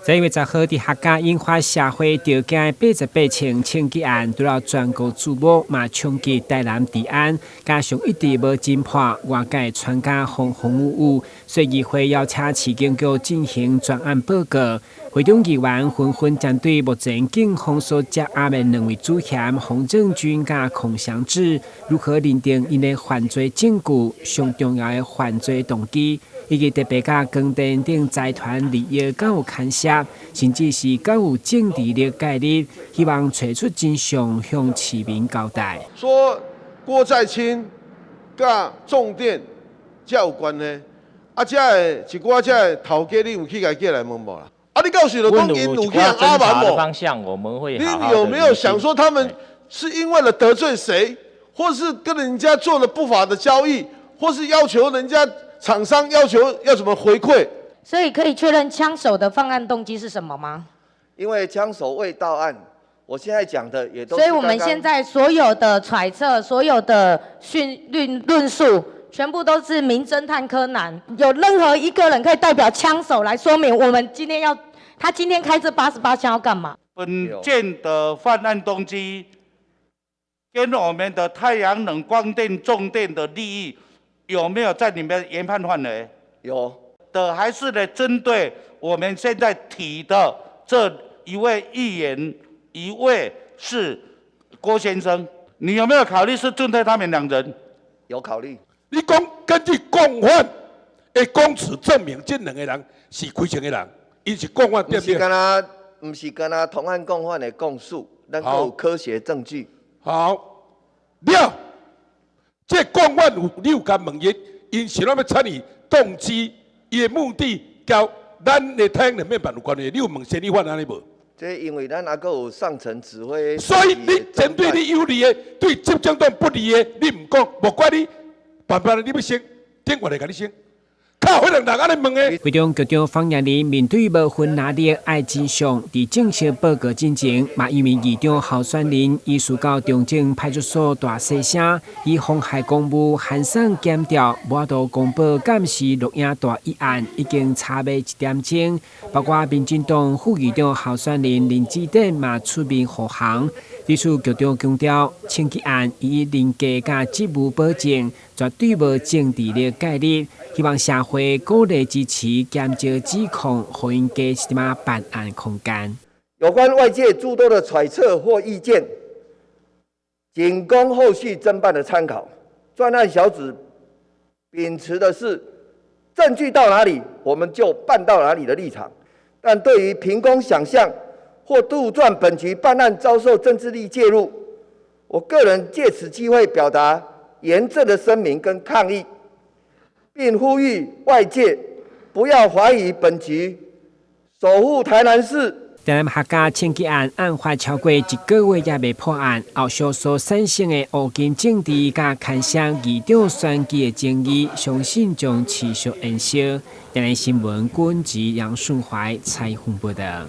1月10號，喺客家引發社會調解88件清潔案，都要全國矚目，嘛衝擊台南治安，加上一直無偵破，外界傳假紅霧，所以議會要請市警局進行專案報告。會中議員紛紛針對目前警方所接押的2位主嫌洪正軍和孔祥志，如何認定因的犯罪證據、上重要的犯罪動機，以及特別甲光電等財團利益敢有牽涉，甚至是敢有政治的介入，希望找出真相，向市民交代。說郭在清甲重電才有關呢？這個一寡這頭家你有去家叫來問無啦？你告訴我，公因有去阿蠻某，方向我們會你有沒有想說他們是因為了得罪誰，或是跟人家做了不法的交易，或是要求人家廠商要求要怎麼回饋？所以可以確認槍手的犯案動機是什麼嗎？因為槍手未到案，我現在講的也都是。所以我們現在所有的揣測，所有的論述。全部都是名偵探柯南，有任何一個人可以代表槍手來說明我們他今天開這88槍要幹嘛？本件的犯案動機跟我們的太陽能光電重電的利益有沒有在你們研判範圍？有的，還是呢針對我們現在提的這一位議員，一位是郭先生，你有沒有考慮是針對他們兩人？有考慮。你講根據共犯的供詞證明，這兩個人是虧錢的人，因是共犯對不對？不是跟他同案共犯的供述，能夠有科學證據。好，了，這共犯你有甲問伊，因是怎麼參與動機，伊的目的，交咱的太陽能面板有關係，你有問嫌疑犯安尼無？這因為咱還閣有上層指揮。所以你針對你有利的，對執政黨不利的，你唔講，無怪你。辦法你要先，電話來甲你先。靠，迄兩人安尼問的。會中局長方陽林面對無分哪裡愛真相，佇正式報告進前，嘛因為議長候選人移訴到中正派出所大細聲，以妨害公務、函送檢調、無度公布監視錄影帶一案，已經查袂1點鐘，包括民進黨副議長候選人林志典嘛出面護航。對此，局長強調，清潔案以人格甲職務保證，絕對無政治的介入，希望社會鼓勵支持檢證指控，互因加什麼辦案空間。有關外界諸多的揣測或意見，僅供後續偵辦的參考。專案小組秉持的是證據到哪裡，我們就辦到哪裡的立場，但對於憑空想象或杜撰本局辦案遭受政治力介入，我個人借此機會表達嚴正的聲明跟抗議，並呼籲外界不要懷疑本局守護台南市。台南客家清潔案案發超過1個月也未破案，後續所產生的烏金政治甲牽涉議長選舉的爭議，相信將持續延燒。台南新聞管制楊順懷採訪報道。